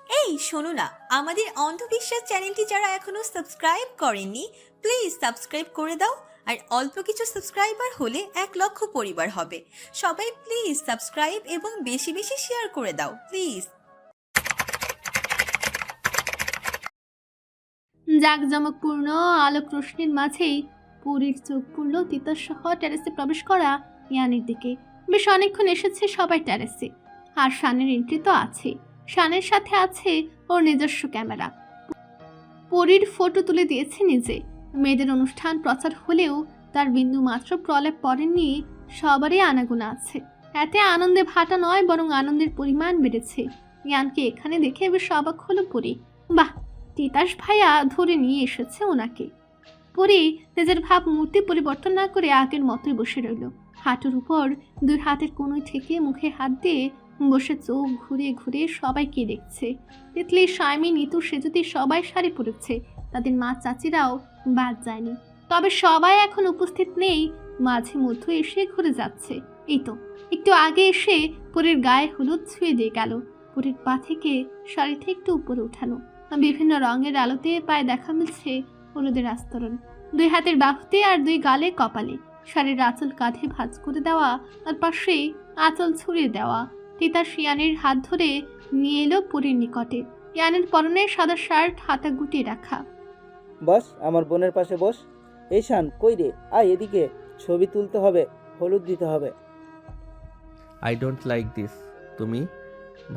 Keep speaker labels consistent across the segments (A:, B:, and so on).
A: এই শোনো না, আমাদের অন্ধবিশ্বাস চ্যানেলটি যারা এখনো সাবস্ক্রাইব করেননি, প্লিজ সাবস্ক্রাইব করে দাও। আর অল্প কিছু সাবস্ক্রাইবার হলে 1 লক্ষ পরিবার হবে। সবাই প্লিজ সাবস্ক্রাইব এবং বেশি বেশি শেয়ার করে দাও প্লিজ।
B: জাঁকজমকপূর্ণ আলোক রোশনির মাঝেই পুরীর চোখ পড়ল তিতাস সহ টেরেসে প্রবেশ করা ইয়ানের দিকে। বেশ অনেকক্ষণ এসেছে সবাই টেরেসে, আর শানের এন্ট্রি তো আছে। শানের সাথে আছে ওর নিজস্ব ক্যামেরা। পরীর ফটো তুলে দিয়েছে নিজে। মেয়েদের অনুষ্ঠান প্রচার হলেও তার বিন্দু মাত্র প্রলেপ পড়েননি। সবারই আনাগোনা আছে। এতে আনন্দে ভাটা নয়, বরং আনন্দের পরিমাণ বেড়েছে। ইয়ানকে এখানে দেখে বেশ অবাক হলো পরী। বাহ, তিতাস ভাইয়া ধরে নিয়ে এসেছে ওনাকে। পরী নিজের ভাব মূর্তি পরিবর্তন না করে আগের মতোই বসে রইল। হাঁটুর উপর দুই হাতের কোনোই থেকে মুখে হাত দিয়ে বসে চোখ ঘুরে ঘুরে সবাইকে দেখছে। তিতলি, সাইমি, নিতু, সেজুতি সবাই শাড়ি পরেছে। তাদের মা চাচিরাও বাদ যায়নি। তবে সবাই এখন উপস্থিত নেই, মাঝে মধ্যে এসে ঘুরে যাচ্ছে। এই তো একটু আগে এসে পরীর গায়ে হলুদ ছুঁয়ে দিয়ে গেল। পরীর পা থেকে শাড়িটা একটু উপরে উঠানো। বিভিন্ন রঙের আলোতে পায়ে দেখা মিলছে হলুদের আস্তরণ। দুই হাতের বাহুতে আর দুই গালে কপালে। শাড়ির আঁচল কাঁধে ভাঁজ করে দেওয়া, আর পাশে আঁচল ছড়িয়ে দেওয়া। তিতাস ইয়ানের হাত ধরে নিয়ে এলো পরীর নিকটে। ইয়ানের পরনে সাদা শার্ট, হাতা গুটিয়ে রাখা।
C: বস, আমার বোনের পাশে বস। এই শান, কই রে? আয় এদিকে, ছবি তুলতে হবে, হলুদ দিতে হবে।
D: I don't like this. তুমি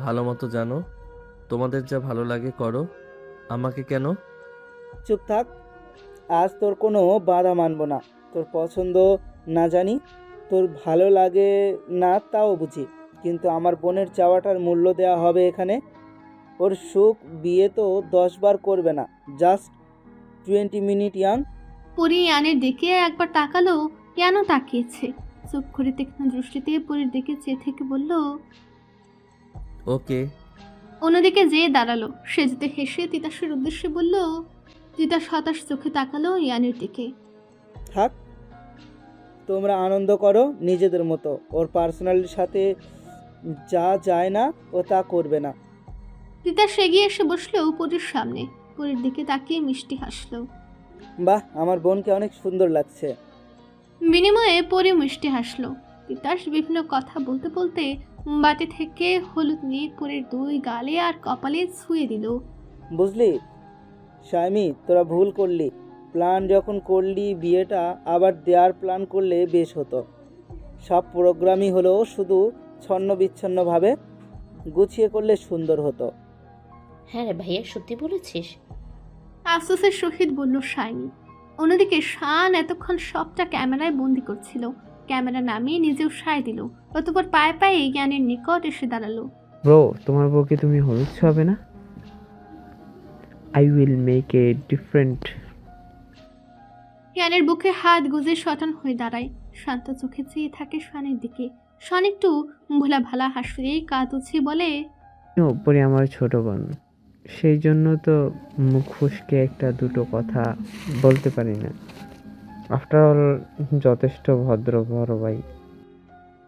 D: ভালো মতো জানো, তোমাদের যা ভালো লাগে করো, আমাকে কেন?
C: চুপ থাক, আজ তোর কোনো বাধা মানব না। তোর পছন্দ না জানি, তোর ভালো লাগে না তাও বুঝি, কিন্তু আমার বোনের চাওয়াটার মূল্য দেওয়া হবে এখানে। ওর সুখ বিয়ে তো 10 বার করবে না, জাস্ট 20 মিনিট ইয়াং।
B: পরী ইয়ানের দিকে একবার তাকালো। কেন তাকিয়েছে? চোখ করে তীক্ষ্ণ দৃষ্টিতে পরীর দিকে চেয়ে থেকে বলল,
D: ওকে।
B: অন্যদিকে যেয়ে দাঁড়ালো। সে যেতে হেসে তিতাসের উদ্দেশ্যে বলল। তিতাস হতাশ চোখে তাকালো ইয়ানের দিকে।
C: থাক, তোমরা আনন্দ করো নিজেদের মতো। ওর পার্সোনালিটির সাথে যা যায় না ও তা করবে না।
B: তিতাস এগিয়ে এসে বসলো পরীর সামনে। পরীর দিকে তাকিয়ে মিষ্টি হাসলো।
C: বাহ, আমার বোনকে অনেক সুন্দর লাগছে।
B: বিনিময়ে পরী মিষ্টি হাসলো। তিতাস বিভিন্ন কথা বলতে বলতে বাটি থেকে হলুদ নিয়ে পরীর দুই গালে আর কপালে ছুঁয়ে দিল।
C: বুঝলি শাইমি, তোরা ভুল করলি। প্ল্যান যখন করলি, বিয়েটা আবার দেওয়ার প্ল্যান করলে বেশ হতো। সব প্রোগ্রামই হলো, শুধু ছন্ন বিচ্ছন্নভাবে গুছিয়ে করলে সুন্দর হতো।
E: হ্যাঁ রে ভাইয়া, সত্যি বলেছিস।
B: আফসোসের সহিত বলল সাইনি। অন্যদিকে শান এতক্ষণ সবটা ক্যামেরায় বন্দি করছিল। ক্যামেরা নামিয়ে নিজেও সায় দিল। অতঃপর পায়ে পায়ে জ্ঞানের নিকট এসে দাঁড়ালো।
F: ব্রো, তোমার বউকে তুমি হলুদ ছোঁয়াবে না? I will make a different.
B: জ্ঞানের বুকে হাত গুজে শটান হয়ে দাঁড়ায়। শান্ত চোখে চেয়ে থাকে শানের দিকে। শান একটু ভোলা ভালা হাসিয়ে কাঁধ উছিয়ে বলে,
F: ওপরে আমার ছোট বোন, সেই জন্য তো মুখ ফুসকে একটা দুটো কথা বলতে পারি না। আফটার অল যথেষ্ট ভদ্র বড় ভাই।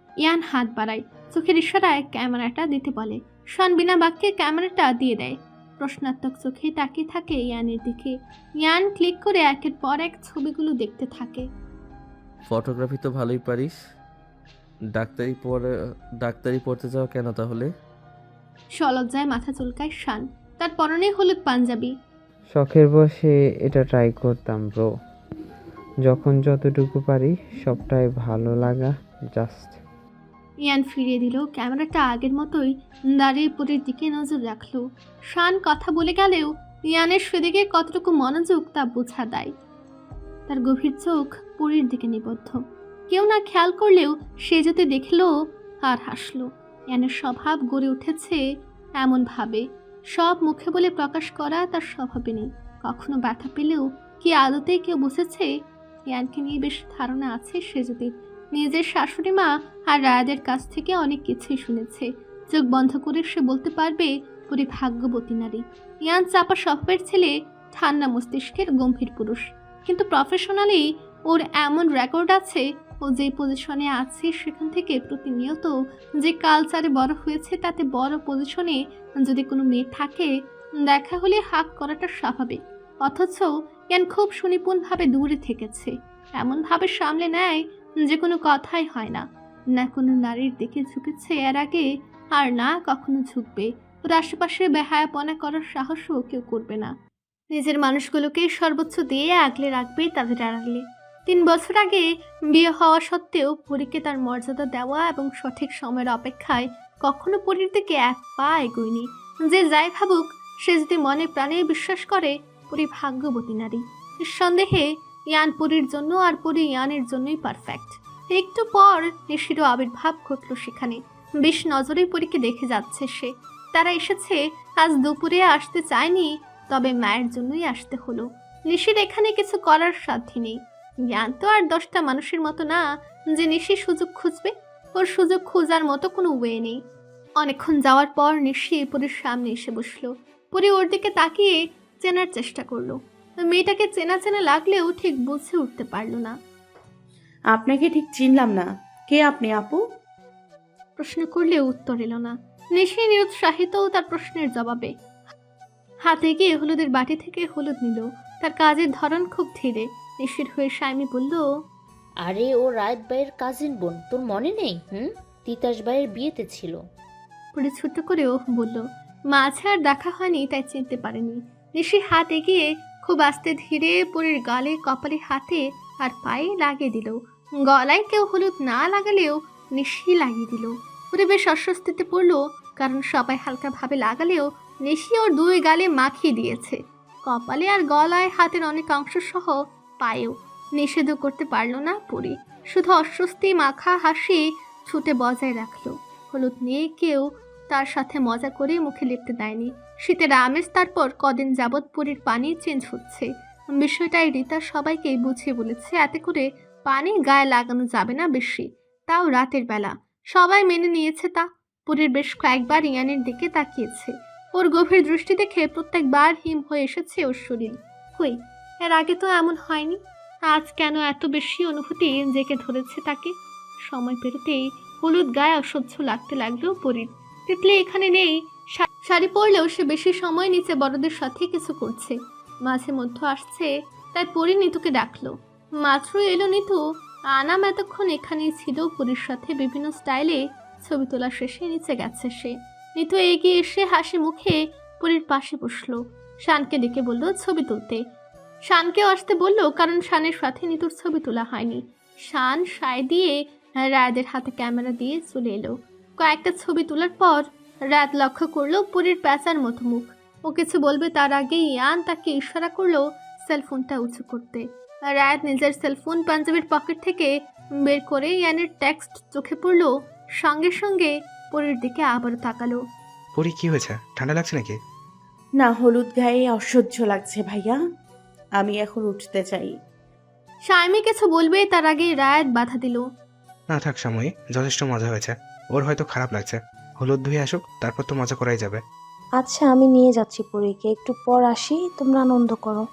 B: ইয়ান হাত বাড়ায়, চোখের ইশারায় ক্যামেরাটা দিতে বলে। শান বিনা বাক্যে ক্যামেরাটা দিয়ে দেয়। প্রশ্নাত্মক চোখে তাকিয়ে থাকে ইয়ানের দিকে। ইয়ান ক্লিক করে একের পর এক ছবিগুলো দেখতে থাকে।
D: ফটোগ্রাফি তো ভালোই পারিস। ডাক্তারি পড়তে যাও কেন তাহলে?
B: সলজ্জায় মাথা চুলকায় শান। তার পরনে হলুদ পাঞ্জাবি।
F: শখের বসে এটা ট্রাই করতাম ব্রো। যখন যতটুকু পারি সবটাই ভালো লাগা, জাস্ট।
B: ইয়ান ফিরিয়ে দিল ক্যামেরাটা আগের মতোই। দাঁড়িয়ে পরীর দিকে নজর রাখলো। শান কথা বলে গেলেও ইয়ানের সেদিকে কতটুকু মনোযোগ তা বোঝা দেয়। তার গভীর চোখ পরীর দিকে নিবদ্ধ। কেউ না খেয়াল করলেও সে যদি দেখলো আর হাসলো। ইয়ানের স্বভাব গড়ে উঠেছে এমন ভাবে, সব মুখে বলে প্রকাশ করা তার স্বভাবে নেই। কখনো ব্যথা পেলেও কি আদতে কেউ বুঝেছে? ইয়ানকে নিয়ে বেশ ধারণা আছে সে যদি। নিজের শাশুড়ি মা আর রায়াদের কাছ থেকে অনেক কিছুই শুনেছে। চোখ বন্ধ করে সে বলতে পারবে পরি ভাগ্যবতী নারী। ইয়ান চাপা স্বভাবের ছেলে, ঠান্ডা মস্তিষ্কের গম্ভীর পুরুষ। কিন্তু প্রফেশনালি ওর এমন রেকর্ড আছে ও যে পজিশনে আছে সেখান থেকে প্রতিনিয়ত যে কালচারে বড় হয়েছে তাতে বড় পজিশনে যদি কোনো মেয়ে থাকে দেখা হলে হাক করাটা স্বাভাবিক। অথচ ইয়ান খুব সুনিপুণভাবে দূরে থেকেছে, এমনভাবে সামলে নেয় যে কোনো কথাই হয় না। না কোনো নারীর দিকে ঝুঁকেছে এর আগে, আর না কখনো ঝুঁকবে। ওর আশেপাশে বেহায়াপনা করার সাহসও কেউ করবে না। নিজের মানুষগুলোকে সর্বোচ্চ দিয়ে আগলে রাখবে তাদের আড়ালে। 3 বছর আগে বিয়ে হওয়া সত্ত্বেও পরীকে তার মর্যাদা দেওয়া এবং সঠিক সময়ের অপেক্ষায় কখনো পরীর দিকে এক পা এগোয়নি। যে যাই ভাবুক, সে যদি মনে প্রাণে বিশ্বাস করে পরী ভাগ্যবতী নারী। নিঃসন্দেহে ইয়ান পরীর জন্য আর পরী ইয়ানের জন্যই পারফেক্ট। একটু পর নিশিরও আবির্ভাব ঘটল সেখানে। বেশ নজরে পরীকে দেখে যাচ্ছে সে। তারা এসেছে আজ দুপুরে, আসতে চায়নি, তবে মায়ের জন্যই আসতে হলো। নিশির এখানে কিছু করার সাধ্য নেই। জ্ঞান তো আর 10টা মানুষের মতো না যে নিশি সুযোগ খুঁজবে। ওর সুযোগ খোঁজার মতো কোনো ওয়ে নেই। অনেকক্ষণ যাওয়ার পর নিশি পরীর সামনে এসে বসলো। পরী ওর দিকে তাকিয়ে চেনার চেষ্টা করলো। মেয়েটাকে চেনা চেনা লাগলেও ঠিক বুঝে উঠতে পারলো না।
G: আপনাকে ঠিক চিনলাম না, কে আপনি আপু?
B: প্রশ্ন করলেও উত্তর এলো না। নিশি নিরুৎসাহিত তার প্রশ্নের জবাবে। হাতে গিয়ে হলুদের বাটি থেকে হলুদ নিল। তার কাজের ধরন খুব ধীরে। নিশির হয়ে সাইমি বলল,
E: আরে ও রায়ত ভাইয়ের কাজিন বোন, তোর মনে নেই? তিতাস ভাইয়ের বিয়েতে ছিল।
B: পরে ছোট্ট করেও বলল, মাঝে আর দেখা হয়নি তাই চিনতে পারেনি। নিশি হাত এগিয়ে খুব আস্তে ধীরে পরীর গালে, কপালে, হাতে আর পায়ে লাগিয়ে দিল। গলায় কেউ হলুদ না লাগালেও নিশি লাগিয়ে দিল। পরে বেশ অস্বস্তিতে পড়লো, কারণ সবাই হালকাভাবে লাগালেও নিশি ওর 2 গালে মাখিয়ে দিয়েছে। কপালে আর গলায়, হাতের অনেক অংশ সহ পায়েও। নিষেধও করতে পারলো না পরী, শুধু অস্বস্তি মাখা হাসি ছুটে বজায় রাখলো। হলুদ নিয়ে কেউ তার সাথে মজা করে মুখে লিপতে দেয়নি। শীতের আমেজ তারপর কদিন যাবৎ পরীর পানি চেঞ্জ হচ্ছে। বিষয়টাই রিতা সবাইকে বুঝিয়ে বলেছে, এতে করে পানি গায়ে লাগানো যাবে না বেশি, তাও রাতের বেলা। সবাই মেনে নিয়েছে তা। পরীর বেশ কয়েকবার ইয়ানের দিকে তাকিয়েছে। ওর গভীর দৃষ্টি দেখে প্রত্যেকবার হিম হয়ে এসেছে ওর শরীর। কই, এর আগে তো এমন হয়নি। আজ কেন এত বেশি অনুভূতি জেঁকে ধরেছে তাকে? সময় পেরোতেই হলুদ গায়ে অসহ্য লাগতে লাগলো পরীর। তিতলি এখানে নেই। শাড়ি পরলেও সে বেশি সময় নিচে বড়দের সাথে কিছু করছে। মাঝে মধ্যে আসছে, তাই পরী নিতুকে ডাকলো। মাত্র এলো নিতু। আনাম এতক্ষণ এখানেই ছিল পরীর সাথে বিভিন্ন স্টাইলে ছবি তোলা শেষে নিচে গেছে সে। নিতু এগিয়ে এসে হাসি মুখে পরীর পাশে বসলো। শানকে ডেকে বলল ছবি তুলতে। শানকেও আসতে বলল, কারণ শানের সাথে নিতুর ছবি তোলা হয়নি। শান সায় দিয়ে রায়দের হাতে ক্যামেরা দিয়ে চলে এলো। কয়েকটা ছবি তোলার পর রাত লক্ষ্য করলো পরীর প্যাঁচার মতো মুখ। ও কিছু বলবে তার আগে ইয়ান তাকে ইশারা করলো সেলফোনটা উঁচু করতে। রাত নিজের সেলফোন পাঞ্জাবির পকেট থেকে বের করে ইয়ানের টেক্সট চোখে পড়লো। সঙ্গে সঙ্গে পরীর দিকে আবারও তাকালো।
H: পরি, কি হয়েছে? ঠান্ডা লাগছে নাকি?
G: না, হলুদ গায়ে অসহ্য লাগছে ভাইয়া, আমি এখন উঠতে চাই।
B: শাইমি কিছু বলবে তার আগে রায়াত বাধা দিল।
H: না থাক সাময়িক, যথেষ্ট মজা হয়েছে। ওর হয়তো খারাপ লাগছে, হলুদ ধুয়ে আসুক, তারপর তো মজা করাই যাবে।
I: আচ্ছা, আমি নিয়ে যাচ্ছি পরীকে, একটু পর আসি, তোমরা আনন্দ করো।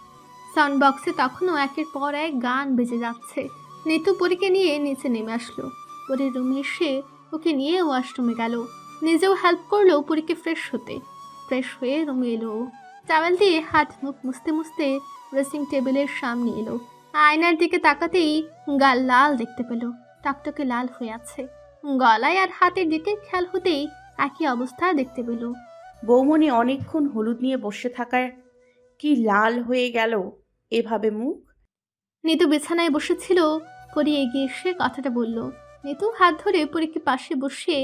B: সাউন্ড বক্সে তখনও একের পর এক গান বেজে যাচ্ছে। নিতু পরীকে নিয়ে নিচে নেমে আসলো। পরীর রুমে এসে ওকে নিয়ে ওয়াশরুমে গেল। নিজেও হেল্প করলো পরীকে ফ্রেশ হতে। ফ্রেশ হয়ে রুমে এলো। টাওয়েল দিয়ে হাত মুখ মুছতে মুছতে ড্রেসিং টেবিলের সামনে এলো। আয়নার দিকে তাকাতেই গাল লাল দেখতে পেল। টকটকে লাল হয়ে আছে। গলায় আর হাতের দিকে খেয়াল হতেই একই অবস্থা দেখতে পেল।
G: বৌমনি অনেকক্ষণ হলুদ নিয়ে বসে থাকার কি লাল হয়ে গেল এভাবে মুখ?
B: নিতু বিছানায় বসেছিল। পরী এগিয়ে এসে কথাটা বলল। নিতু হাত ধরে পরীকে পাশে বসে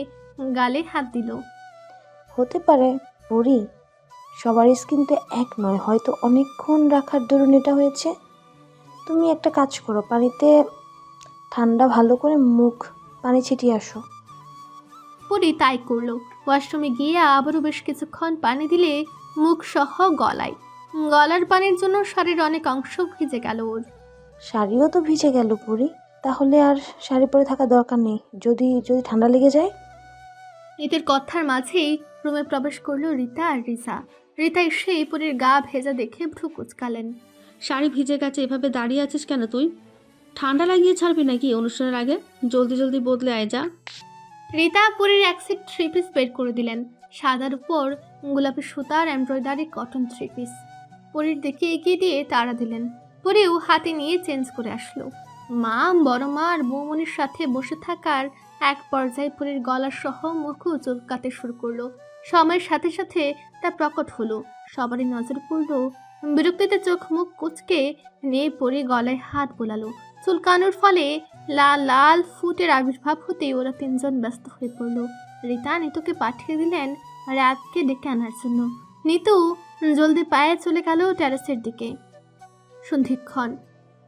B: গালে হাত দিল।
I: হতে পারে পরী, সবার স্কিন তো এক নয়, হয়তো অনেকক্ষণ রাখার দরুন এটা হয়েছে। তুমি একটা কাজ করো, পানিতে ঠান্ডা ভালো করে মুখ পানি ছিটিয়ে আসো।
B: পরী তাই করলো। ওয়াশরুমে গিয়ে আবারও বেশ কিছুক্ষণ পানি দিলে মুখ সহ গলায়। গলার পানির জন্য শাড়ির অনেক অংশ ভিজে গেল ওর।
I: শাড়িও তো ভিজে গেল পরী, তাহলে আর শাড়ি পরে থাকা দরকার নেই, যদি যদি ঠান্ডা লেগে যায়।
B: নিতের কথার মাঝেই রুমে প্রবেশ করলো রিতা আর রিসা। রিতা এসে পরীর গা ভেজা দেখে ভ্রু কুচকালেন।
J: শাড়ি ভিজে গেছে, এভাবে দাঁড়িয়ে আছিস কেন তুই? ঠান্ডা লাগিয়ে ছাড়বি নাকি অনুষ্ঠানের আগে? জলদি জলদি বদলে আয় যা।
B: রীতা পরীর এক সেট থ্রি পিস বের করে দিলেন। সাদার উপর গোলাপি সুতার এমব্রয়ডারি কটন থ্রি পিস। পরীর দিকে এগিয়ে দিয়ে তাড়া দিলেন। পরেও হাতে নিয়ে চেঞ্জ করে আসলো। মা, বড় মা আর বৌমনির সাথে বসে থাকার এক পর্যায়ে পরীর গলা সহ মুখও চুলকাতে শুরু করলো। সময়ের সাথে সাথে তা প্রকট হলো। সবারই নজর পড়লো। বিরক্তিতে চোখ মুখ কুচকে নিয়ে পরী গলায় হাত বোলালো। চুলকানোর ফলে লাল লাল ফুটের আবির্ভাব হতেই ওরা তিনজন ব্যস্ত হয়ে পড়ল। রীতা নিতুকে পাঠিয়ে দিলেন রাতকে ডেকে আনার জন্য। নিতু জলদি পায়ে চলে গেল টেরেসের দিকে। সন্ধিক্ষণ।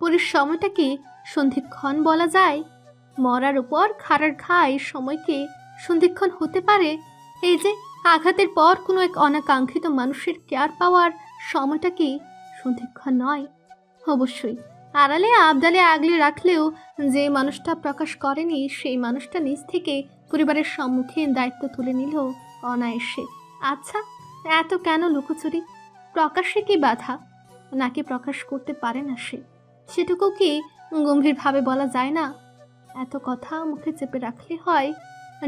B: পরীর সময়টা কি সন্ধিক্ষণ বলা যায়? মরার উপর খাড়ার ঘাই সময় কি সন্ধিক্ষণ হতে পারে? এই যে আঘাতের পর কোনো এক অনাকাঙ্ক্ষিত মানুষের কেয়ার পাওয়ার সময়টা কি সন্ধিক্ষণ নয়? অবশ্যই। আড়ালে আবদালে আগলে রাখলেও যে মানুষটা প্রকাশ করেনি সেই মানুষটা নিজ থেকে পরিবারের সম্মুখে দায়িত্ব তুলে নিল অনায়াসে। আচ্ছা, এত কেন লুকোচুরি? প্রকাশে কি বাধা? নাকি প্রকাশ করতে পারে না সে? সেটুকু কি গম্ভীরভাবে বলা যায় না? এত কথা মুখে চেপে রাখলে হয়?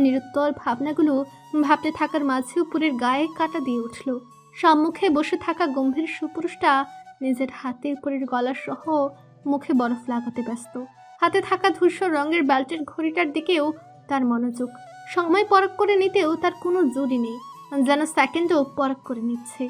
B: নিরুত্তর ভাবনাগুলো ভাবতে থাকার মাঝে উপরের গায়ে কাটা দিয়ে উঠল। সম্মুখে বসে থাকা গম্ভীর সুপুরুষটা নিজের হাতে উপরের গলা সহ মুখে বরফ লাগাতে ব্যস্ত। হাতে থাকা ধূসর রঙের বেল্টের ঘড়িটার দিকেও তার মনোযোগ। সময় পরখ করে নিতেও তার কোনো জুড়ি নেই, যেন সেকেন্ডও পরখ করে নিচ্ছে।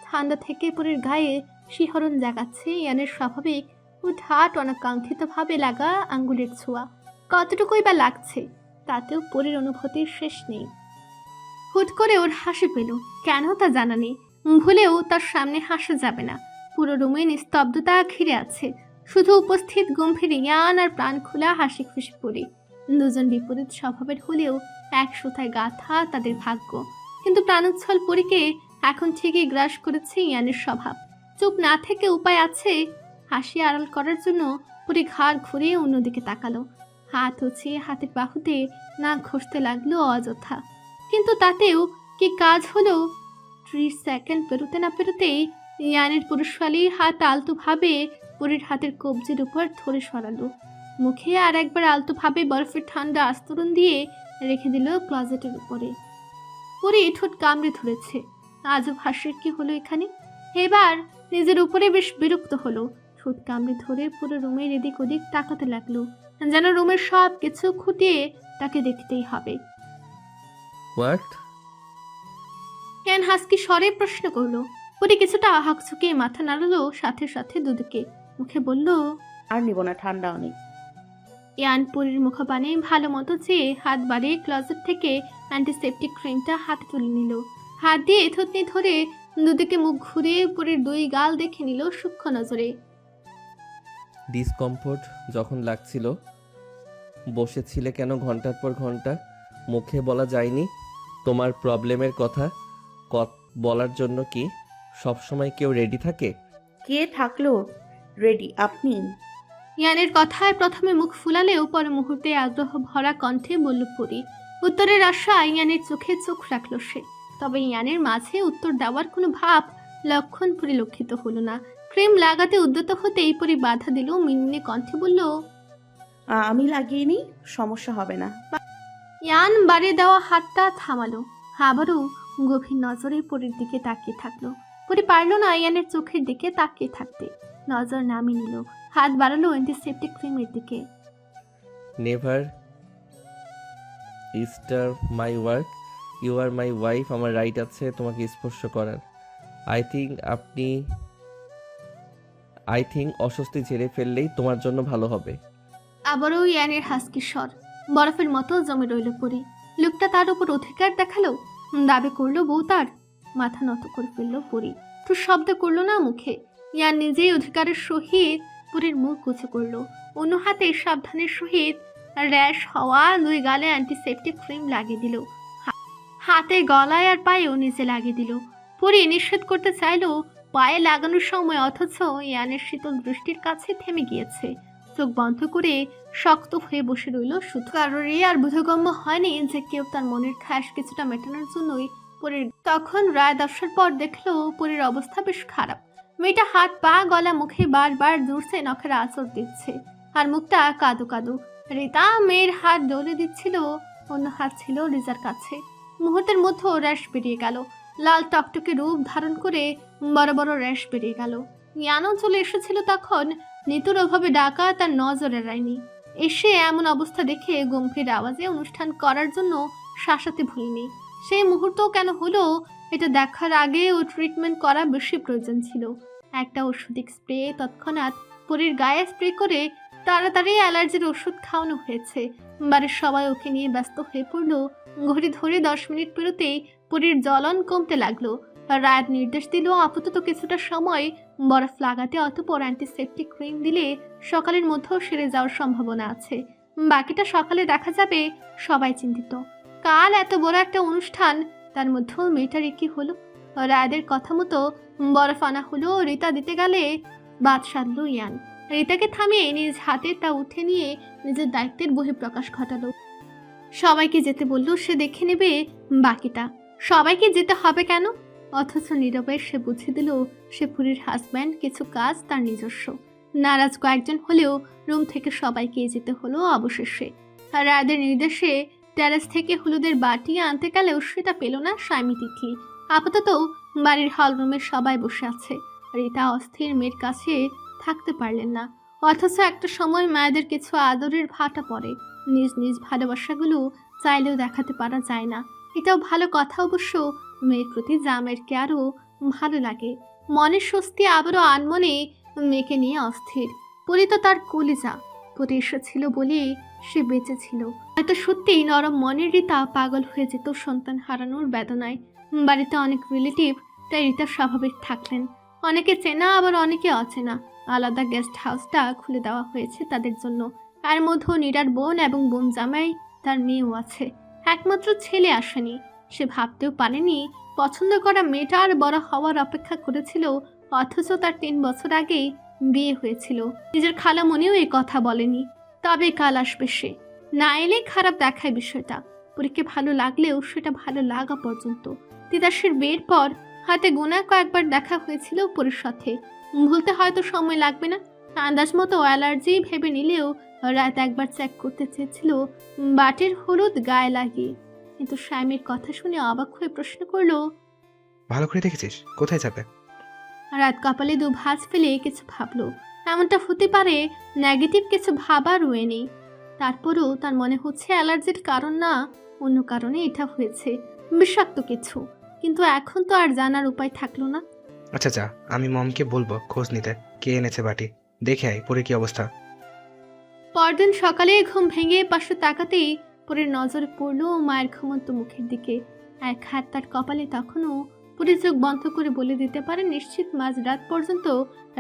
B: ঠান্ডা থেকে পরীর গায়ে শিহরণ জাগাচ্ছে ইয়ানের স্বাভাবিক হুটহাট অনাকাঙ্ক্ষিতভাবে লাগা আঙ্গুলের ছোঁয়া। কতটুকুই বা লাগছে তাতেও পরীর অনুভূতির শেষ নেই। হুট করে ওর হাসি পেল, কেন তা জানা নেই। ভুলেও তার সামনে হাসা যাবে না। পুরো রুমে নিস্তব্ধতা ঘিরে আছে, শুধু উপস্থিত গম্ভীর ইয়ান আর প্রাণ খোলা হাসি খুশি পরি। দুজন বিপরীত স্বভাবের হলেও এক সুতায় গাঁথা তাদের ভাগ্য। কিন্তু প্রাণোচ্ছল পরীকে এখন ঠিকই গ্রাস করেছে ইয়ানের স্বভাব। চুপ না থেকে উপায় আছে? হাসি আড়াল করার জন্য পরী ঘাড় ঘুরিয়ে অন্যদিকে তাকালো। হাত উছিয়ে হাতের বাহুতে নাক ঘষতে লাগলো অযথা। কিন্তু তাতেও কি কাজ হলো? 30 সেকেন্ড পেরোতে না পেরোতেই ইয়ানের পুরুষশালী হাত আলতোভাবে পরীর হাতের কবজির উপর ধরে সরালো। মুখে আর একবার আলতোভাবে বরফের ঠান্ডা আস্তরণ দিয়ে রেখে দিল ক্লজেটের উপরে। পরী ঠোঁট কামড়ে ধরেছে। আজব হাসির কি হলো এখানে? এবার নিজের উপরে বেশ বিরক্ত হলো। ঠোঁট কামড়ে ধরে পুরো রুমের এদিক ওদিক তাকাতে লাগলো, যেন রুমের সব কিছু খুঁটিয়ে তাকে দেখতেই হবে।
D: হোয়াট?
B: ইয়ান হাসকি স্বরে প্রশ্ন করলো। পরী কিছুটা হাঁকচুকিয়ে মাথা নাড়ালো, সাথে সাথে দুদিকে মুখে বলল,
G: আর নিব না, ঠান্ডা অনেক।
B: ইয়ান পরীর মুখপানে ভালো মতো চেয়ে হাত বাড়িয়ে ক্লজেট থেকে অ্যান্টিসেপটিক ক্রিমটা হাতে তুলে নিল। হাত দিয়ে থুতনি ধরে দুদিকে মুখ ঘুরিয়ে পরীর দুই গাল দেখে নিল সূক্ষ্ম নজরে।
D: ডিসকমফোর্ট যখন লাগছিল বসেছিলে কেন ঘন্টার পর ঘন্টা? মুখে বলা যায়নি তোমার প্রবলেমের কথা? বলার জন্য কি সবসময় কেউ রেডি থাকে?
G: কে থাকলো রেডি? আপনি?
B: ইয়ানের কথায় প্রথমে মুখ ফুলালেও পর মুহূর্তে আগ্রহ ভরা কণ্ঠে বলল পরী। উত্তরের আশায় ইয়ানের চোখে চোখ রাখল সে। তবে ইয়ানের মাঝে উত্তর দেওয়ার কোনো ভাব লক্ষণ পরিলক্ষিত হলো না। ক্রিম লাগাতে উদ্যত হতেই পরী বাধা দিল, মিনমিনে কণ্ঠে বলল,
G: আমি লাগিয়ে সমস্যা হবে না।
B: ইয়ান বাড়িয়ে দেওয়া হাতটা থামালো। আবারও গভীর নজরে পরীর দিকে তাকিয়ে থাকলো। পরী পারল না ইয়ানের চোখের দিকে তাকিয়ে থাকতে। নজর নামিয়ে নিল, হাত বাড়ালো অ্যান্টিসেপটিক ক্রিমের দিকে।
D: Never Easter my work, you are my wife. আমার রাইট আছে তোমাকে স্পর্শ করার। আই থিঙ্ক অস্বস্তি ঝেড়ে ফেললেই তোমার জন্য ভালো হবে।
B: আবারও ইয়ানের হাসকি স্বর বরফের মতো জমে রইল পরী। লোকটা তার উপর অধিকার দেখালো, দাবি করলো বউ তার। মাথা নত করে ফেললো পরী, তো শব্দ করলো না মুখে। ইয়ান নিজেই অধিকারের সহিত পরীর মুখ উঁচু করলো। অন্য হাতে সাবধানের সহিত র্যাশ হওয়া দুই গালে অ্যান্টিসেপটিক ক্রিম লাগিয়ে দিল। হাতে গলায় আর পায়েও নিচে লাগিয়ে দিল। পরী নিষেধ করতে চাইলো পায়ে লাগানোর সময়, অথচ ইয়ানের শীতল দৃষ্টির কাছে থেমে গিয়েছে। চোখ বন্ধ করে শক্ত হয়ে বসে রইল। শুধু কারোরই আর বোধগম্য হয়নি যে কেউ তার মনের খ্যাস কিছুটা মেটানোর জন্যই পরীর। তখন রায় দর্শার পর দেখলো পরীর অবস্থা বেশ খারাপ। মেয়েটা হাত পা গলা মুখে বারবার জুড়ছে, নখের আঁচড় দিচ্ছে। আর মুখটা কাদো কাদো। রিতা মেয়ের হাত ডলে দিচ্ছিল, অন্য হাত ছিল রিজার কাছে। মুহূর্তের মধ্যে র্যাশ বেরিয়ে গেল, লাল টকটকে রূপ ধারণ করে বড় বড় র্যাশ বেরিয়ে গেল। ইয়ানও চলে এসেছিল তখন, নিতুর অভাবে ডাকা তার নজর এড়ায়নি। এসে এমন অবস্থা দেখে গম্ভীর আওয়াজে অনুষ্ঠান করার জন্য শাসাতে ভুলিনি। সেই মুহূর্তও কেন হলো এটা দেখার আগে ও ট্রিটমেন্ট করা বেশি প্রয়োজন ছিল। একটা ওষুধিক স্প্রে তৎক্ষণাৎ পরীর গায়ে স্প্রে করে তাড়াতাড়ি অ্যালার্জির ওষুধ খাওয়ানো হয়েছে। বাড়ির সবাই ওকে নিয়ে ব্যস্ত হয়ে পড়ল। ঘড়ি ধরে 10 মিনিট পেরোতেই পরীর জ্বলন কমতে লাগলো। রাত নির্দেশ দিল আপাতত কিছুটা সময় বরফ লাগাতে, অতঃপর অ্যান্টিসেপটিক ক্রিম দিলে সকালের মধ্যেও সেরে যাওয়ার সম্ভাবনা আছে। বাকিটা সকালে দেখা যাবে। সবাই চিন্তিত, কাল এত বড় একটা অনুষ্ঠান, তার মধ্যেও মেয়েটার কি হলো? রায়দের কথা মতো বরফ আনা হলো। রিতা দিতে গেলে বাদ সাধল ইয়ান। রিতাকে থামিয়ে নিজ হাতে তা উঠে নিয়ে নিজের দায়িত্বের বহিঃপ্রকাশ ঘটালো। সবাইকে যেতে বলল, সে দেখে নেবে বাকিটা। সবাইকে যেতে হবে কেন? অথচ নীরবে সে বুঝিয়ে দিল সে পুরীর হাজব্যান্ড, কিছু কাজ তার নিজস্ব। নারাজ কয়েকজন হলেও রুম থেকে সবাইকে যেতে হলো অবশেষে। রায়দের নির্দেশে টেরেস থেকে হলুদের বাটি আনতে গেলেও সেটা পেল না স্বামী তিথি। আপাতত বাড়ির হলরুমে সবাই বসে আছে। রিতা অস্থির, মেয়ের কাছে থাকতে পারলেন না। অথচ একটা সময় মায়েদের কিছু আদরের ভাটা পড়ে। নিজ নিজ ভালোবাসাগুলো চাইলেও দেখাতে পারা যায় না, এটাও ভালো কথা অবশ্য। মেয়ের প্রতি জামেরকে আরও ভালো লাগে। মনের স্বস্তি আবারও আনমনে মেয়েকে নিয়ে অস্থির। পরি তো তার কলিজা, পরি এসেছিল বলে সে বেঁচে ছিল। হয়তো সত্যিই নরম মনের রিতা পাগল হয়ে যেত সন্তান হারানোর বেদনায়। বাড়িতে অনেক রিলেটিভ, তাই রিতা স্বাভাবিক থাকলেন। অনেকে চেনা, আবার অনেকে অচেনা। আলাদা গেস্ট হাউসটা খুলে দেওয়া হয়েছে তাদের জন্য। এর মধ্যে নীরার বোন এবং বোন জামাই, তার মেয়েও আছে। একমাত্র ছেলে আসেনি। সে ভাবতেও পারেনি পছন্দ করা মেয়েটা আর বড় হওয়ার অপেক্ষা করেছিল, অথচ তার 3 বছর আগেই বিয়ে হয়েছিল। নিজের খালামণিও এই কথা বলেনি। তবে কাল আসবে সে, না এলে খারাপ দেখায় বিষয়টা। পরীকে ভালো লাগলেও সেটা ভালো লাগা পর্যন্ত। তিতাসের বিয়ের পর হাতে গোনা কয়েকবার দেখা হয়েছিল পরীর সাথে। ভুলতে হয়তো সময় লাগবে না। আন্দাজ মতো অ্যালার্জি ভেবে নিলেও রাত একবার চেক করতে চেয়েছিল বাটির হলুদ গায়ে লাগিয়ে। কিন্তু স্বামীর কথা শুনে অবাক হয়ে প্রশ্ন করলো,
H: ভালো করে দেখেছিস? কোথায় যাবে?
B: রাত কপালে 2 ভাঁজ ফেলে কিছু ভাবলো। এমনটা হতে পারে, নেগেটিভ কিছু ভাবার ওয়ে নেই। তারপরেও তার মনে হচ্ছে অ্যালার্জির কারণ না, অন্য কারণে এটা হয়েছে, বিষাক্ত কিছু। কিন্তু এখন তো আর জানার উপায় থাকলো না।
H: আচ্ছা যা, আমি মমকে বলবো খোঁজ নিতে কে এনেছে বাটি। দেখে আয় পরে কি অবস্থা।
B: পরদিন সকালে ঘুম ভেঙে পাশে তাকাতেই পরের নজরে পড়ল মায়ের ঘুমন্ত মুখের দিকে। এক হাত তার কপালে, তখনও পরে চোখ বন্ধ করে বলে দিতে পারে নিশ্চিত মাঝরাত পর্যন্ত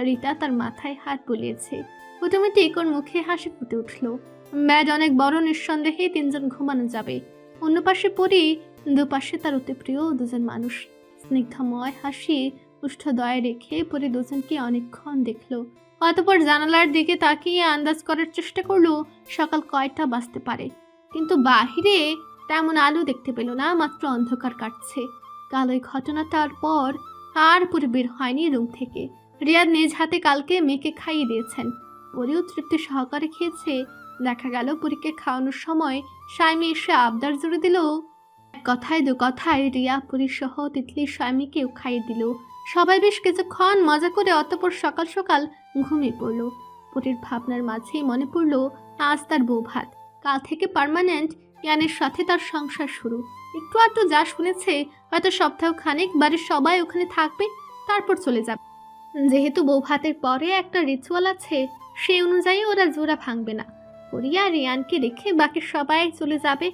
B: রিতা তার মাথায় হাত বুলিয়েছে। অটোমেটিক ওর মুখে হাসি ফুটে উঠল। ব্যাড অনেক বড়, নিঃসন্দেহে 3 জন ঘুমানো যাবে। অন্য পাশে পরি, দুপাশে তার অতি প্রিয় 2 জন মানুষ। স্নিগ্ধময় হাসি উষ্ঠদয় রেখে পরে 2 জনকে অনেকক্ষণ দেখলো। অতঃপর জানালার দিকে তাকিয়ে আন্দাজ করার চেষ্টা করলো সকাল কয়টা বাজতে পারে। কিন্তু বাহিরে তেমন আলো দেখতে পেল না, মাত্র অন্ধকার কাটছে। কাল ওই ঘটনাটার পর আর পরে বের হয়নি রুম থেকে। রিয়াদ নিজ হাতে কালকে মেয়েকে খাইয়ে দিয়েছেন। পরেও তৃপ্তি সহকারে খেয়েছে। দেখা গেল পরীকে খাওয়ানোর সময় স্বামী এসে আবদার জুড়ে দিল। এক কথায় 2 কথায় রিয়া পরী সহ তিতলির স্বামীকেও খাইয়ে দিল। সবাই বেশ কিছুক্ষণ মজা করে অতঃপর সকাল সকাল ঘুমিয়ে পড়ল। পরীর ভাবনার মাঝেই মনে পড়ল আজ তার বউ ভাত, কাল থেকে পার্মানেন্ট ইয়ানের সাথে তার সংসার শুরু। একটু আধটু যা শুনেছে, হয়তো সপ্তাহ খানেক বাড়ির সবাই ওখানে থাকবে, তারপর চলে যাবে। যেহেতু বউ ভাতের পরে একটা রিচুয়াল আছে, সেই অনুযায়ী ওরা জোড়া ভাঙবে না। পরিয়া আর ইয়ানকে রেখে বাকি সবাই চলে যাবে।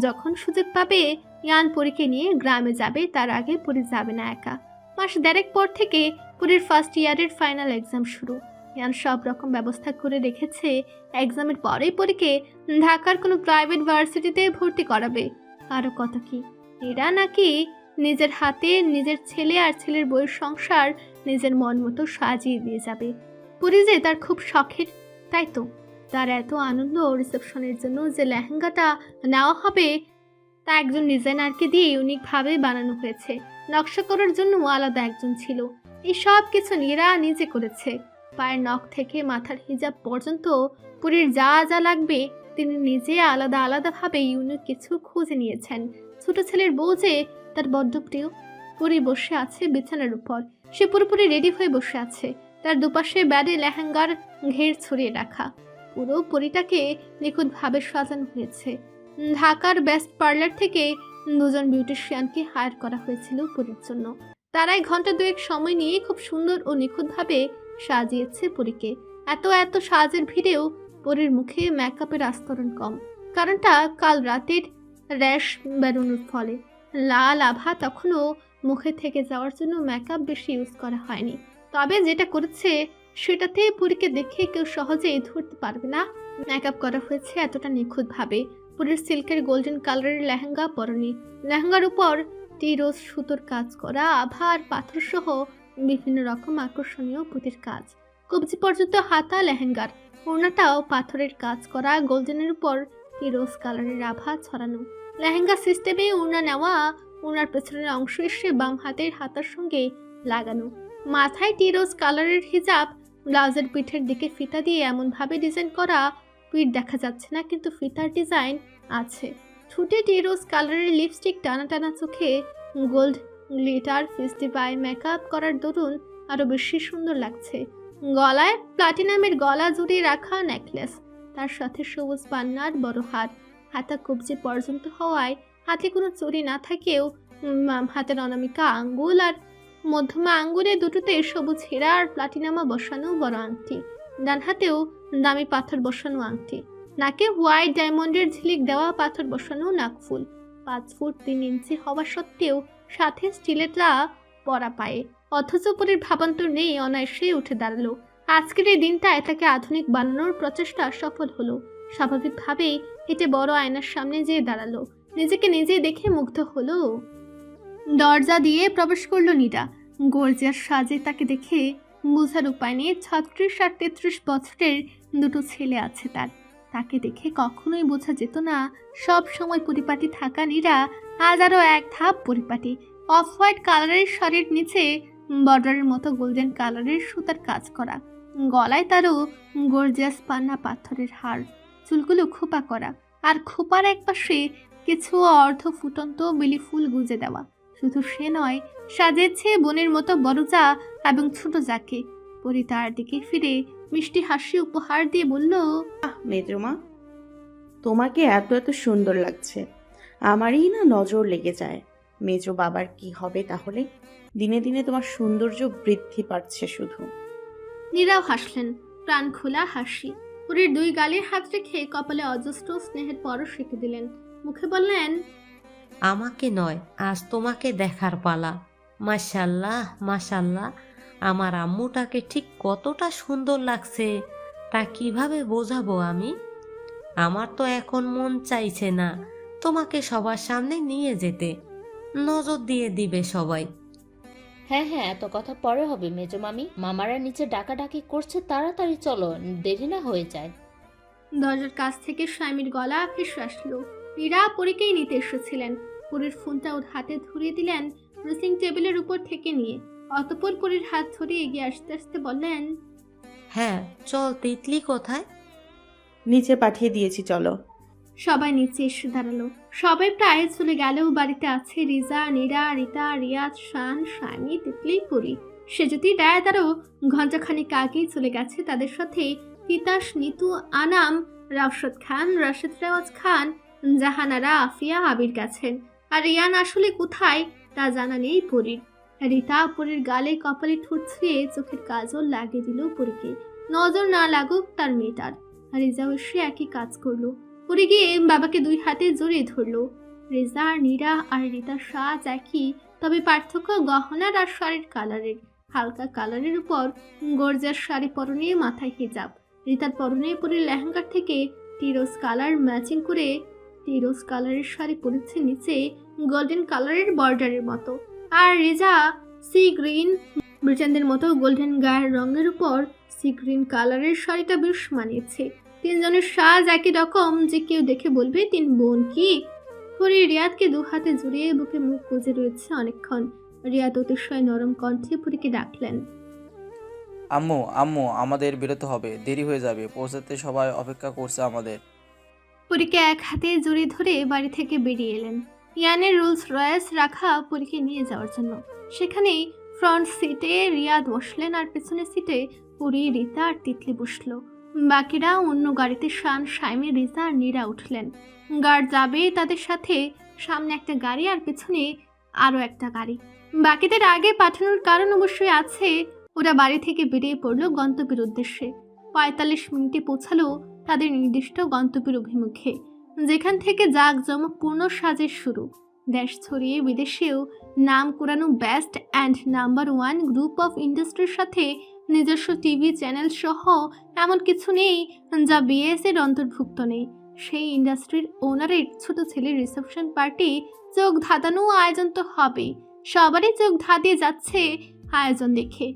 B: যখন সুযোগ পাবে ইয়ান পরীকে নিয়ে গ্রামে যাবে, তার আগে পরি যাবে না একা। মাস 1.5 পর থেকে পরীর ফার্স্ট ইয়ারের ফাইনাল এক্সাম শুরু। ইয়ান সব রকম ব্যবস্থা করে রেখেছে। এক্সামের পরেই পরীকে ঢাকার কোনো প্রাইভেট ভার্সিটিতে ভর্তি করাবে। আরও কত কি, এরা নাকি নিজের হাতে নিজের ছেলে আর ছেলের বউয়ের সংসার নিজের মন মতো সাজিয়ে দিয়ে যাবে। পরি যে তার খুব শখের, তাই তো তার এত আনন্দ। রিসেপশনের জন্য যে লেহেঙ্গাটা নেওয়া হবে তা একজন ডিজাইনারকে দিয়ে ইউনিকভাবে বানানো হয়েছে। নকশা করার জন্য আলাদা একজন ছিল। এই সব কিছু নীরা নিজে করেছে। পায়ের নখ থেকে মাথার হিজাব পর্যন্ত পুরীর যা যা লাগবে তিনি নিজে আলাদা আলাদাভাবে ইউনিক কিছু খুঁজে নিয়েছেন। ছোট ছেলের বউ যে তার বড্ড প্রিয়। পুরী বসে আছে বিছানার উপর। সে পুরোপুরি রেডি হয়ে বসে আছে। তার দুপাশে ব্যাডে লেহেঙ্গার ঘের ছড়িয়ে রাখা। পুরো পরিটাকে নিখুঁতভাবে সাজানো হয়েছে। ঢাকার বেস্ট পার্লার থেকে দুজন বিউটিশিয়ানকে হায়ার করা হয়েছিল পুরীর জন্য। তারাই ঘন্টা দুয়েক সময় নিয়ে খুব সুন্দর ও নিখুঁতভাবে সাজিয়েছে পুরীকে। এত সাজের ভিড়েও পুরীর মুখে মেকআপের আস্তরণ কম। কারণটা কাল রাতের র্যাশ বেরোনোর ফলে। লাল আভা তখনও মুখে থেকে যাওয়ার জন্য মেকআপ বেশি ইউজ করা হয়নি। তবে যেটা করেছে সেটাতে পুরীকে দেখে কেউ সহজেই ধরতে পারবে না মেকআপ করা হয়েছে এতটা নিখুঁতভাবে। পুরীর সিল্কের গোল্ডেন কালারের লেহেঙ্গা পরনি। লেহেঙ্গার উপর টিরোজ সুতোর কাজ করা আভা আর পাথর সহ বিভিন্ন রকম আকর্ষণীয় পুঁতির কাজ। কবজি পর্যন্ত হাতা লেহেঙ্গার। ওড়নাটাও পাথরের কাজ করা, গোল্ডেনের উপর টিরোজ কালারের আভা ছড়ানো। লেহেঙ্গা সিস্টেমে ওড়না নেওয়া, ওড়নার পেছনের অংশ এসে বাম হাতের হাতার সঙ্গে লাগানো। মাথায় টিরোজ কালারের হিজাব, ব্লাউজের পিঠের দিকে ফিতা দিয়ে এমনভাবে ডিজাইন করা পিঠ দেখা যাচ্ছে না, কিন্তু ফিতার ডিজাইন আছে। ঠোঁটে টিরোজ কালারের লিপস্টিক, টানা টানা চোখে গোল্ড গ্লিটার, ফেস্টিভাই মেকআপ করার দরুন আরো বেশি সুন্দর লাগছে। গলায় প্লাটিনামের গলা জুড়িয়ে রাখা নেকলেস, তার সাথে সবুজ পান্নার বড় হার। হাতা কবজি পর্যন্ত হওয়ায় হাতে কোনো চুড়ি না থাকেও হাতের অনামিকা আঙ্গুল আর মধ্যমা আঙ্গুলে দুটোতে সবুজ হীরা আর প্লাটিনামা বসানো বড় আংটি। ডান হাতেও দামি পাথর বসানো আংটি। নাকে হোয়াইট ডায়মন্ডের ঝিলিক দেওয়া পাথর বসানো নাকফুল। 5 ফুট 3 ইঞ্চি হওয়া সত্ত্বেও সাথে স্টিলেটরা পরা পায়ে। অথচ পুরীর ভাবান্তর নেই, অনায়াসে উঠে দাঁড়ালো। আজকের এই দিনটায় তাকে আধুনিক বানানোর প্রচেষ্টা সফল হলো। স্বাভাবিকভাবেই হেঁটে বড় আয়নার সামনে যেয়ে দাঁড়ালো। নিজেকে নিজে দেখে মুগ্ধ হলো। দরজা দিয়ে প্রবেশ করলো নীরা। গর্জিয়াস সাজে তাকে দেখে বোঝার উপায় নেই 36 আর 33 বছরের দুটো ছেলে আছে তার। তাকে দেখে কখনোই বোঝা যেত না সব সময় পরিপাটি থাকা নীরা আজ আরো এক ধাপ পরিপাটি। অফ হোয়াইট কালারের শাড়ির নিচে বর্ডারের মতো গোল্ডেন কালারের সুতার কাজ করা। গলায় তারও গর্জিয়াস পান্না পাথরের হার। চুলগুলো খোপা করা, আর খোপার এক পাশে কিছু অর্ধ ফুটন্ত বেলি ফুল গুজে দেওয়া। শুধু সে নয়, সাজেছে বোনের মতো বড় যা এবং ছোট যাকে। পরি তার দিকে ফিরে মিষ্টি হাসি উপহার দিয়ে বলল,
G: মেজমা, তোমাকে এত এত সুন্দর লাগছে, আমারই না নজর লেগে যায়। মেজো বাবার কি হবে তাহলে? দিনে দিনে তোমার সৌন্দর্য বৃদ্ধি পাচ্ছে শুধু।
B: নীরাও হাসলেন, প্রাণ খোলা হাসি। পুরীর 2 গালে হাত রেখে কপালে অজস্র স্নেহের পরশ রেখে দিলেন। মুখে বললেন,
K: আমাকে নয়, আজ তোমাকে দেখার পালা। মাশাল্লাহ মাশাল্লাহ, আমার আম্মুটাকে ঠিক কতটা সুন্দর লাগছে তা কিভাবে বোঝাবো আমি? আমার তো এখন মন চাইছে না তোমাকে সবার সামনে নিয়ে যেতে, নজর দিয়ে দিবে সবাই।
E: হ্যাঁ হ্যাঁ, এত কথা পরে হবে মেজো মামি। মামারা নিচে ডাকাডাকি করছে, তাড়াতাড়ি চলো, দেরি না হয়ে যায়।
B: দরজার কাছ থেকে স্বামীর গলা ভেসে আসলো। নীরা পরীকেই নিতে এসেছিলেন। পুরীর ফোনটা ওর হাতে ধরিয়ে দিলেন ড্রেসিং টেবিলের উপর থেকে নিয়ে। অতঃপর পুরীর হাত ধরে এগিয়ে আসতে আসতে বললেন,
K: হ্যাঁ চল, তিতলি কোথায়?
G: নিচে পাঠিয়ে দিয়েছি, চলো।
B: সবাই নিচে এসে দাঁড়ালো। সবাই প্রায় চলে গেলেও বাড়িতে আছে রিজা, নীরা, রিতা, রিয়াজ, শান, স্বামী, তিতলি, পুরী। সে যদি ডায়াদারও ঘন্টাখানিক আগেই চলে গেছে। তাদের সাথে তিতাস, নিতু, আনাম, রাশদ খান, রাশেদ রেওয়াজ খান, জাহানারা, আফিয়া, আবির গেছেন। আর রিয়ান আসলে কোথায় তা জানা নেই পুরীর। রিতা পুরীর গালে কপালে ঠোঁট ছুঁয়ে চোখের কাজল লাগিয়ে দিল পুরীকে, নজর না লাগুক তার মেয়েটার। রিজাও এসে একই কাজ করলো। পুরী গিয়ে বাবাকে 2 হাতে জড়িয়ে ধরলো। রেজা, নীরা আর রিতার সাজ একই, তবে পার্থক্য গহনার আর শাড়ির কালারের। হালকা কালারের উপর গর্জিয়াস শাড়ি পরনে, মাথায় হিজাব। রিতার পরনে পুরীর লেহেঙ্গার থেকে টিরোজ কালার ম্যাচিং করে টিরোজ কালারের শাড়ি পরেছে, নিচে গোল্ডেন কালারের বর্ডারের মতো। আর রিজা সি গ্রিন, ব্রিটেনদের মতো গোল্ডেন গায়ের রঙের উপর সি গ্রিন কালারের শাড়িটা বেশ মানিয়েছে। 3 জনের সাজ একই রকম যে কেউ দেখে বলবে 3 বোন কি। পরে রিয়াদকে 2 হাতে জড়িয়ে বুকে মুখ গুজে রয়েছে অনেকক্ষণ। রিয়াদ অতিশয় নরম কণ্ঠে পুরীকে ডাকলেন,
L: আম্মু আম্মু আমাদের বেরোতে হবে, দেরি হয়ে যাবে, পৌঁছাতে সবাই অপেক্ষা করছে আমাদের।
B: পরীকে এক হাতে জড়িয়ে ধরে বাড়ি থেকে বেরিয়ে এলেন ইয়ানের রোলস রয়েস রাখা পরীকে নিয়ে যাওয়ার জন্য। সেখানেই ফ্রন্ট সিটে রিয়াদ বসলেন আর পেছনের সিটে পরী, রিতা আর তিতলি বসলো। বাকিরা অন্য গাড়িতে শান, সাইমি, রিজা আর নীরা উঠলেন। গার্ড যাবে তাদের সাথে, সামনে একটা গাড়ি আর পেছনে আরও একটা গাড়ি। বাকিদের আগে পাঠানোর কারণ অবশ্যই আছে। ওরা বাড়ি থেকে বেরিয়ে পড়লো গন্তব্যের উদ্দেশ্যে। 45 মিনিটে পৌঁছালো তাদের নির্দিষ্ট গন্তব্যের অভিমুখে, যেখান থেকে জাঁকজমকপূর্ণ সাজের শুরু। দেশ ছড়িয়ে বিদেশেও নাম কোরানো best and number 1 group of ইন্ডাস্ট্রির সাথে নিজস্ব টিভি চ্যানেল সহ এমন কিছু নেই যা বিএসএর অন্তর্ভুক্ত নেই। সেই ইন্ডাস্ট্রির ওনারের ছোট ছেলের রিসেপশন পার্টি, চোখ ধাঁধানো আয়োজন তো হবেই। সবারই চোখ ধাঁধিয়ে যাচ্ছে আয়োজন দেখে।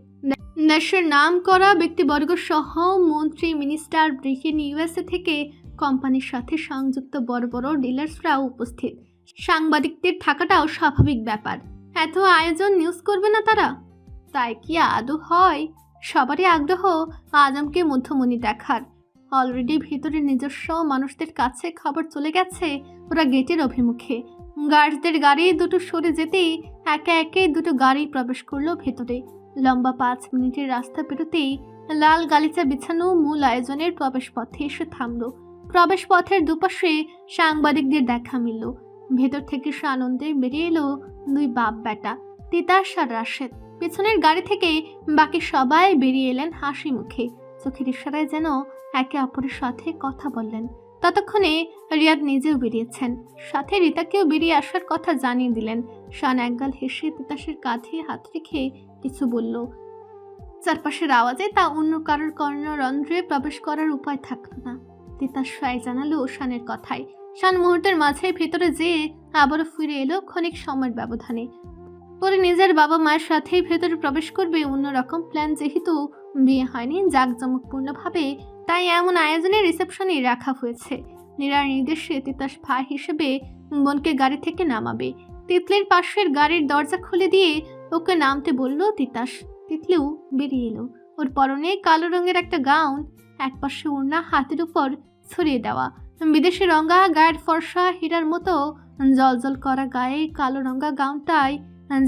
B: দেশের নাম করা ব্যক্তিবর্গ সহ মন্ত্রী, মিনিস্টার, ব্রিটেন, ইউএসএ থেকে কোম্পানির সাথে সংযুক্ত বড় বড় ডিলার্সরাও উপস্থিত। সাংবাদিকদের থাকাটাও স্বাভাবিক ব্যাপার। এত আয়োজন নিউজ করবে না তারা? তাই কি আদৌ হয়? সবারই আগ্রহ আজমকে মধ্যমণি দেখার। অলরেডি ভিতরে নিজস্ব মানুষদের কাছে খবর চলে গেছে ওরা গেটের অভিমুখে। গার্ডদের গাড়ি দুটো সরে যেতেই একে একে দুটো গাড়ি প্রবেশ করলো ভেতরে। লম্বা 5 মিনিটের রাস্তা পেরোতেই লাল গালিচা বিছানো মূল আয়োজনের প্রবেশ পথে এসে থামলো। প্রবেশ পথের দুপাশে সাংবাদিকদের দেখা মিলল। ভেতর থেকে সানন্দে বেরিয়ে এলো 2 বাপ বেটা, তিতাস আর রাশেদ। পেছনের গাড়ি থেকে বাকি সবাই বেরিয়ে এলেন হাসি মুখে, চোখের ইশারায় যেন একে অপরের সাথে কথা বললেন। ততক্ষণে রিয়াদ নিজেও বেরিয়েছেন, সাথে রিতাকেও বেরিয়ে আসার কথা জানিয়ে দিলেন। শান একগাল হেসে তিতাসের কাঁধে হাত রেখে কিছু বলল। চারপাশের আওয়াজে তা অন্য কারোর কর্ণরন্ধ্রে প্রবেশ করার উপায় থাকলো না। তিতাস সায় জানালো শানের কথায়। শান মুহূর্তের মাঝে ভেতরে যেয়ে আবারও ফিরে এলো ক্ষণিক সময়ের ব্যবধানে। পরে নিজের বাবা মায়ের সাথেই ভেতরে প্রবেশ করবে অন্যরকম প্ল্যান, যেহেতু বিয়ে হয়নি জাঁকজমকপূর্ণভাবে, তাই এমন আয়োজনে রিসেপশনেই রাখা হয়েছে। নীরার নির্দেশে তিতাস ভাই হিসেবে বোনকে গাড়ি থেকে নামাবে। তিতলির পাশের গাড়ির দরজা খুলে দিয়ে ওকে নামতে বলল তিতাস। তিতলিও বেরিয়ে এলো। ওর পরনে কালো রঙের একটা গাউন, একপাশে ওড়না হাতের উপর ছড়িয়ে দেওয়া। বিদেশি রঙা গায়ের ফর্সা হীরার মতো জলজল করা গায়ে কালো রঙা গাউনটাই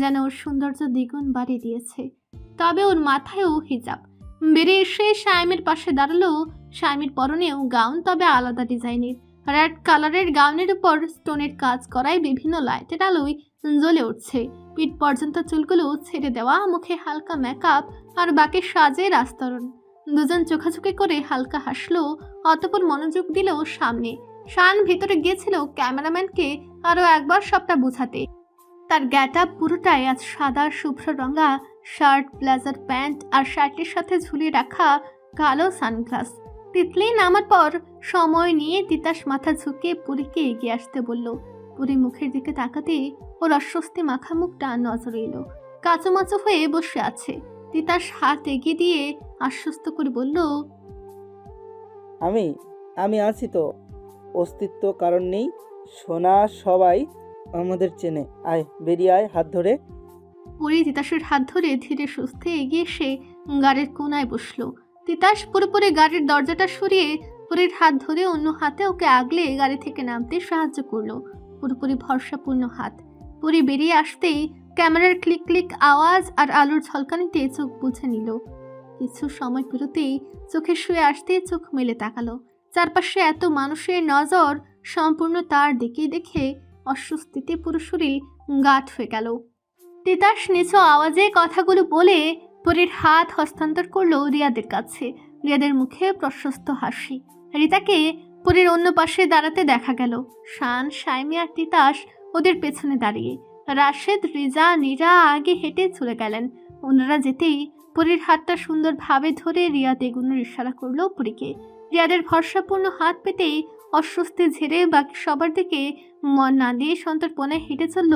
B: যেন ওর সৌন্দর্য দ্বিগুণ বাড়িয়ে দিয়েছে। তবে ওর মাথায়ও হিজাব। বেরিয়ে এসে সাইমের পাশে দাঁড়ালো। সাইমের পরনেও গাউন, তবে আলাদা ডিজাইনের। রেড কালারের গাউনের উপর স্টোনের কাজ করায় বিভিন্ন লাইটের আলোয় জ্বলে উঠছে। পিঠ পর্যন্ত চুলগুলো ছেড়ে দেওয়া, মুখে হালকা মেকআপ আর বাকি সাজের আস্তরণ। দুজন চোখাচোখি করে হালকা হাসলো, অতঃপর মনোযোগ দিল সামনে। শান ভিতরে গিয়েছিল ক্যামেরাম্যানকে আরও একবার সবটা বোঝাতে। তার গেটআপ পুরোটাই আজ সাদা শুভ্র রঙা শার্ট, ব্লেজার, প্যান্ট আর শার্টের সাথে ঝুলিয়ে রাখা কালো সানগ্লাস। তিতলি নামার পর সময় নিয়ে তিতাস মাথা ঝুঁকে পুরীকে এগিয়ে আসতে বলল। পুরী মুখের দিকে তাকাতে ওর অস্বস্তি মাখা মুখটা নজরে এলো। কাঁচুমাচু হয়ে বসে আছে। তিতাস হাত এগিয়ে দিয়ে আশ্বস্ত করে বলল,
C: আমি আছি তো, অস্তিত্ব কারণ নেই। সোনা সবাই আমাদের চেনে। আয়, বেরিয়ে আয়, হাত ধরে।
B: পুরী তিতাসের হাত ধরে ধীরে সুস্থে এগিয়ে এসে গাড়ির কোনায় বসলো। তিতাস পুরোপুরি গাড়ির দরজাটা সরিয়ে পুরীর হাত ধরে অন্য হাতে ওকে আগলে গাড়ি থেকে নামতে সাহায্য করলো। পুরোপুরি ভরসাপূর্ণ হাত। পুরী বেরিয়ে আসতেই ক্যামেরার ক্লিক ক্লিক আওয়াজ আর আলোর ঝলকানিতে চোখ বুঝে নিল। কিছু সময় পেরোতেই চোখে শুয়ে আসতে চোখ মেলে তাকালো। চারপাশে এত মানুষের নজর সম্পূর্ণ তার দিকে দেখে অস্বস্তিতে পুরো শরীর গাঁট হয়ে গেল। তিতাস নিচু আওয়াজে কথাগুলো বলে পুরীর হাত হস্তান্তর করলো রিয়াদের কাছে। রিয়াদের মুখে প্রশস্ত হাসি। রিতাকে পুরীর অন্য পাশে দাঁড়াতে দেখা গেল। শান, সাইমি আর তিতাস ওদের পেছনে দাঁড়িয়ে। রাশেদ, রিজা, নীরা আগে হেঁটে চলে গেলেন। ওনারা যেতেই পুরীর হাতটা সুন্দরভাবে ধরে রিয়াদ এগুনোর ইশারা করলো পুরীকে। রিয়াদের ভরসাপূর্ণ হাত পেতেই অস্বস্তি ঝেড়ে বাকি সবার দিকে মন না দিয়ে সন্তর্পণে হেঁটে চলল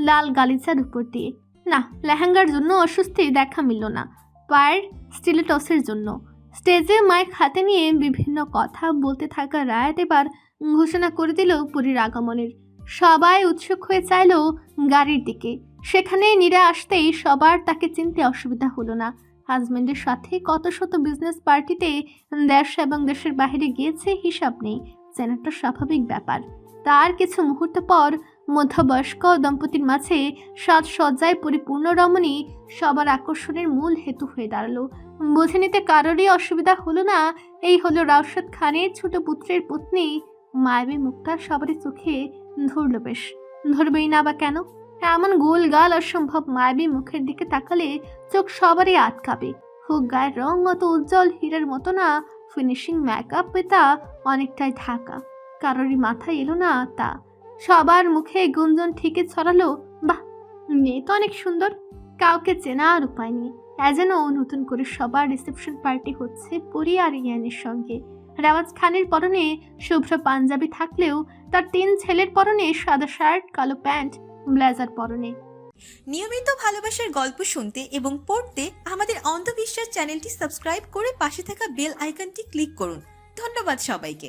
B: লাল গালিচার উপর দিয়ে। না, লেহেঙ্গার জন্য অস্বস্তি দেখা মিলল না, পায়ের স্টিলেটসের জন্য। স্টেজে মাইক হাতে নিয়ে বিভিন্ন কথা বলতে থাকা রায়াত এবার ঘোষণা করে দিল পুরীর আগমনের। সবাই উৎসুক হয়ে চাইল গাড়ির দিকে। সেখানে নীরা আসতেই সবার তাকে চিনতে অসুবিধা হলো না। হাজবেন্ডের সাথে কত শত বিজনেস পার্টিতে দেশ এবং দেশের বাইরে গিয়েছে, হিসাব নেই। চেনাটা স্বাভাবিক ব্যাপার। তার কিছু মুহূর্ত পর মধ্যবয়স্ক দম্পতির মাঝে সাজসজ্জায় পরিপূর্ণ রমণী সবার আকর্ষণের মূল হেতু হয়ে দাঁড়ালো। বুঝে নিতে কারোরই অসুবিধা হলো না। এই হলো রাশেদ খানের ছোট পুত্রের পত্নী। মায়াবী মুখটা সবারই চোখে ধরল বেশ। ধরবেই না বা কেন? এমন গোল গাল অসম্ভব মায়াবী মুখের দিকে তাকালে চোখ সবারই আটকাবে। হোক গায়ের রং অত উজ্জ্বল হীরের মতো না, ফিনিশিং মেকআপ পেতা অনেকটাই ঢাকা। কারোরই মাথায় এলো না তা। সবার মুখে গুঞ্জন ঠিকই ছড়ালো, বাহ, মেয়ে তো অনেক সুন্দর। কাউকে চেনার উপায় নেই। যেন নতুন করে সবার রিসেপশন পার্টি হচ্ছে পরি আর ইয়ানের সঙ্গে। রেওয়াজ খানের পরনে শুভ্র পাঞ্জাবি থাকলেও তার 3 ছেলের পরনে সাদা শার্ট, কালো প্যান্ট, ব্লেজার পরনে।
A: নিয়মিত ভালোবাসার গল্প শুনতে এবং পড়তে আমাদের অন্ধবিশ্বাস চ্যানেলটি সাবস্ক্রাইব করে পাশে থাকা বেল আইকনটি ক্লিক করুন। ধন্যবাদ সবাইকে।